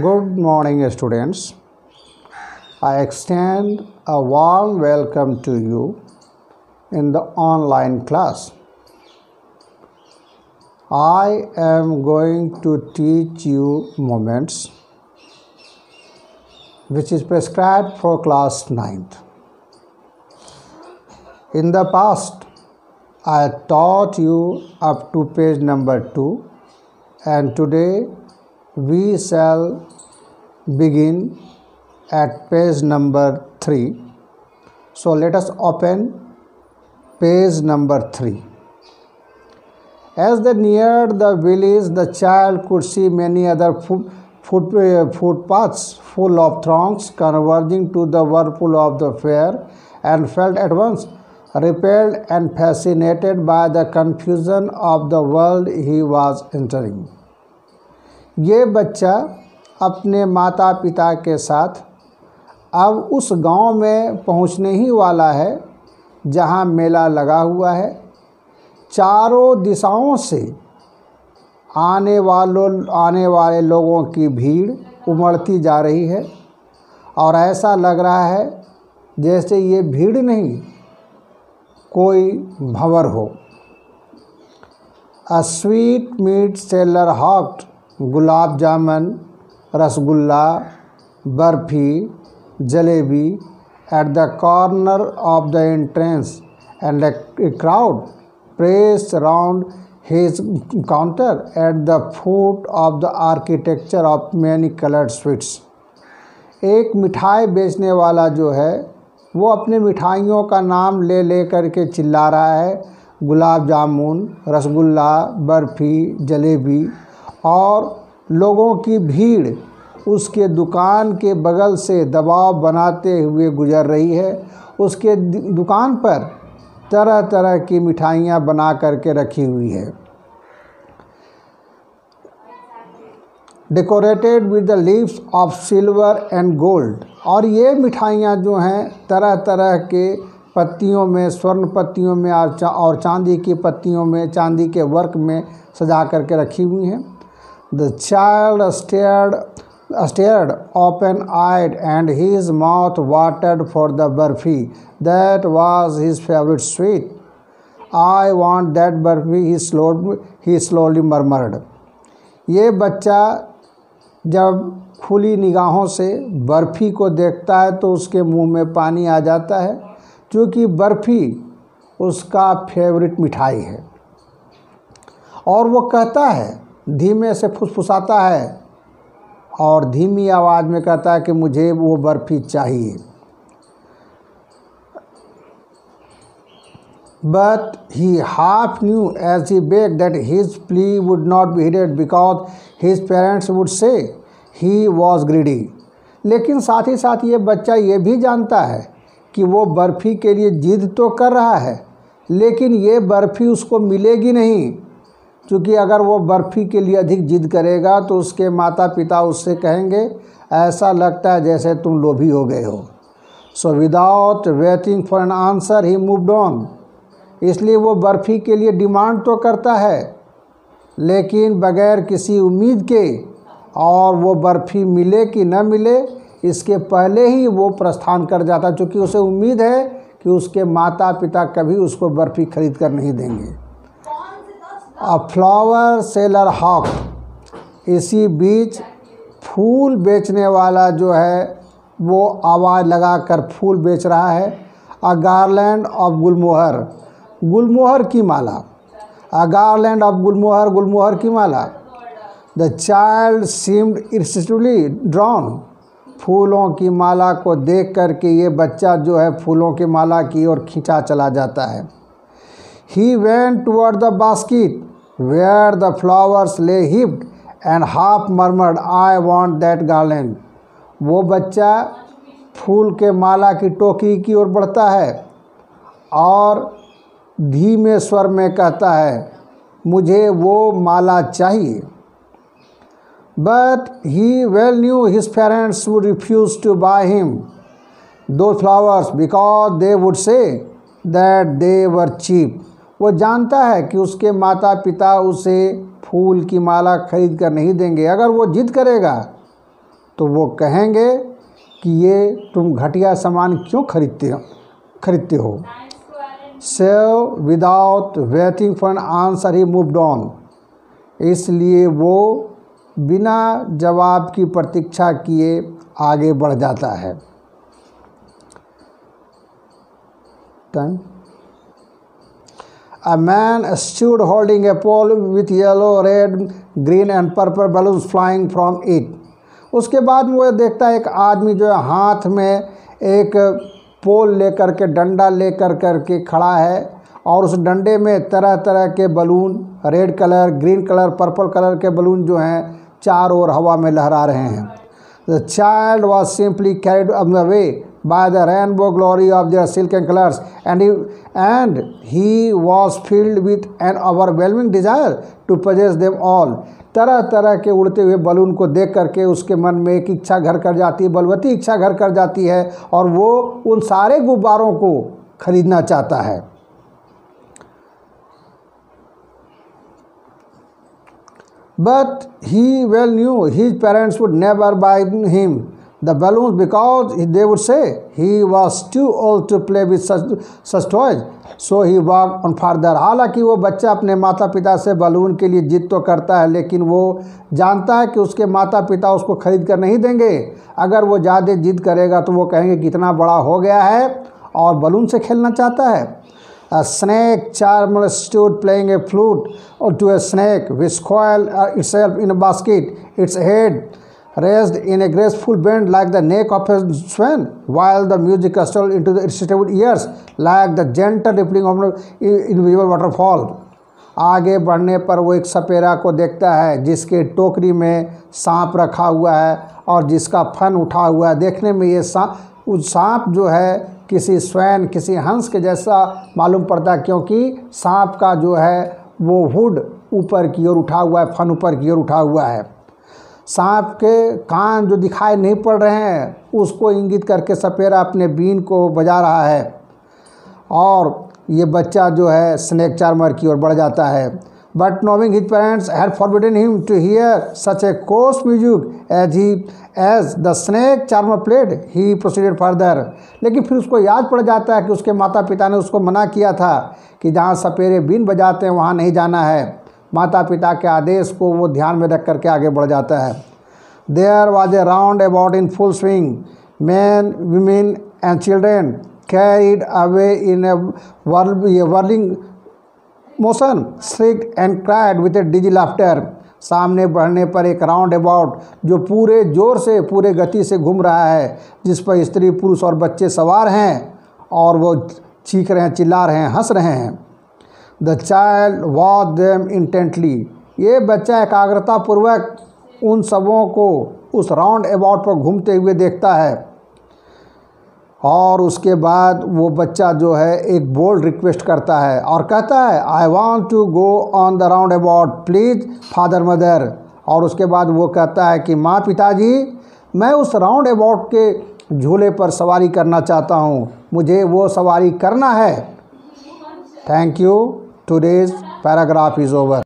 Good morning, students. I extend a warm welcome to you in the online class. I am going to teach you moments which is prescribed for class 9th. In the past, I taught you up to page number 2, and today we shall begin at page number 3. So let us open page number 3. As they neared the village, the child could see many other footpaths full of throngs converging to the whirlpool of the fair, and felt at once repelled and fascinated by the confusion of the world he was entering. ये बच्चा अपने माता पिता के साथ अब उस गांव में पहुंचने ही वाला है जहां मेला लगा हुआ है। चारों दिशाओं से आने वाले लोगों की भीड़ उमड़ती जा रही है और ऐसा लग रहा है जैसे ये भीड़ नहीं, कोई भंवर हो। A sweetmeat seller hawked gulab jamun, rasgulla, barfi, jalebi at the corner of the entrance, and a crowd pressed round his counter at the foot of the architecture of many colored sweets. एक मिठाई बेचने वाला जो है वो अपने मिठाइयों का नाम ले करके चिल्ला रहा है। गुलाब जामुन, रसगुल्ला, बर्फी, जलेबी, और लोगों की भीड़ उसके दुकान के बगल से दबाव बनाते हुए गुजर रही है। उसके दुकान पर तरह तरह की मिठाइयाँ बना करके रखी हुई है, decorated with the leaves of silver and gold. और ये मिठाइयाँ जो हैं तरह तरह के पत्तियों में, स्वर्ण पत्तियों में और चांदी की पत्तियों में, चांदी के वर्क में सजा करके रखी हुई हैं। The child stared open-eyed, and his mouth watered for the barfi. That was his favorite sweet. I want that barfi, he slowly murmured. ये बच्चा जब खुली निगाहों से बर्फ़ी को देखता है तो उसके मुंह में पानी आ जाता है, क्योंकि बर्फ़ी उसका फेवरेट मिठाई है। और वो कहता है, धीमे से फुसफुसाता है और धीमी आवाज़ में कहता है कि मुझे वो बर्फ़ी चाहिए। But he half knew as he begged that his plea would not be heeded because his parents would say he was greedy. लेकिन साथ ही साथ ये बच्चा ये भी जानता है कि वो बर्फ़ी के लिए जिद तो कर रहा है, लेकिन ये बर्फ़ी उसको मिलेगी नहीं, क्योंकि अगर वो बर्फ़ी के लिए अधिक जिद करेगा तो उसके माता पिता उससे कहेंगे, ऐसा लगता है जैसे तुम लोभी हो गए हो। So without waiting for an answer he moved on. इसलिए वो बर्फ़ी के लिए डिमांड तो करता है, लेकिन बगैर किसी उम्मीद के, और वो बर्फ़ी मिले कि न मिले इसके पहले ही वो प्रस्थान कर जाता, क्योंकि उसे उम्मीद है कि उसके माता पिता कभी उसको बर्फ़ी खरीद कर नहीं देंगे। A flower seller hawked। इसी बीच फूल बेचने वाला जो है वो आवाज़ लगा कर फूल बेच रहा है। A garland of गुलमोहर, गुलमोहर की माला। A garland of गुलमोहर, गुलमोहर की माला। The child seemed irresistibly drawn। फूलों की माला को देख कर के ये बच्चा जो है फूलों की माला की ओर खींचा चला जाता है। He went toward the basket where the flowers lay heaped and half murmured, I want that garland। वो बच्चा फूल के माला की टोकरी की ओर बढ़ता है और धीमे स्वर में कहता है, मुझे वो माला चाहिए। But he well knew his parents would refuse to buy him those flowers because they would say that they were cheap। वो जानता है कि उसके माता पिता उसे फूल की माला खरीद कर नहीं देंगे। अगर वो जिद करेगा तो वो कहेंगे कि ये तुम घटिया सामान क्यों खरीदते हो। So without waiting for an answer he moved on. इसलिए वो बिना जवाब की प्रतीक्षा किए आगे बढ़ जाता है। Time. A man stood holding a pole with yellow, red, green and purple balloons flying from it. उसके बाद वो देखता है एक आदमी जो है हाथ में एक पोल लेकर के, डंडा लेकर करके खड़ा है और उस डंडे में तरह तरह के balloon, red colour, green colour, purple colour के बलून जो हैं चारों ओर हवा में लहरा रहे हैं। The child was simply carried away by the rainbow glory of their silken colors, and he was filled with an overwhelming desire to possess them all. तरह तरह के उड़ते हुए बलून को देख करके उसके मन में एक इच्छा घर कर जाती है, बलवती इच्छा घर कर जाती है और वो उन सारे गुब्बारों को खरीदना चाहता है। But he well knew his parents would never buy him the balloons because they would say he was too old to play with such toys. So he walked on further. हालांकि वो बच्चा अपने माता पिता से बलून के लिए जिद तो करता है, लेकिन वो जानता है कि उसके माता पिता उसको खरीद कर नहीं देंगे। अगर वो ज़्यादा जिद करेगा तो वो कहेंगे कितना बड़ा हो गया है और बलून से खेलना चाहता है। A snake charmer stood playing a flute to a snake which coiled itself in a basket, its head raised in a graceful bend like the neck of a swan, while the music rustled into the irresistible ears like the gentle rippling of an invisible waterfall. आगे बढ़ने पर वो एक सपेरा को देखता है जिसके टोकरी में सांप रखा हुआ है और जिसका फन उठा हुआ है। देखने में ये सांप जो है किसी स्वैन, किसी हंस के जैसा मालूम पड़ता है, क्योंकि सांप का जो है वो हुड ऊपर की ओर उठा हुआ है, फन ऊपर की ओर उठा हुआ है। सांप के कान जो दिखाई नहीं पड़ रहे हैं उसको इंगित करके सपेरा अपने बीन को बजा रहा है और ये बच्चा जो है स्नेक चार्मर की ओर बढ़ जाता है। But knowing his parents had forbidden him to hear such a coarse music as the snake charmer played, he proceeded further. लेकिन फिर उसको याद पड़ जाता है कि उसके माता पिता ने उसको मना किया था कि जहाँ सपेरे बीन बजाते हैं वहाँ नहीं जाना है। माता पिता के आदेश को वो ध्यान में रख करके आगे बढ़ जाता है। There was a roundabout in full swing. Men, women and children carried away in a whirling motion, shrieked and cried with a dizzy laughter. सामने बढ़ने पर एक राउंड अबाउट जो पूरे जोर से, पूरे गति से घूम रहा है, जिस पर स्त्री, पुरुष और बच्चे सवार हैं और वो चीख रहे हैं, चिल्ला रहे हैं, हंस रहे हैं। The child watch them intently. ये बच्चा एकाग्रतापूर्वक उन सबों को उस राउंड अबाउट पर घूमते हुए देखता है और उसके बाद वो बच्चा जो है एक बोल्ड रिक्वेस्ट करता है और कहता है I want to go on the roundabout please father mother. और उसके बाद वो कहता है कि माँ पिताजी, मैं उस राउंड अबाउट के झूले पर सवारी करना चाहता हूँ, मुझे वो सवारी करना है। Thank you. Today's paragraph is over.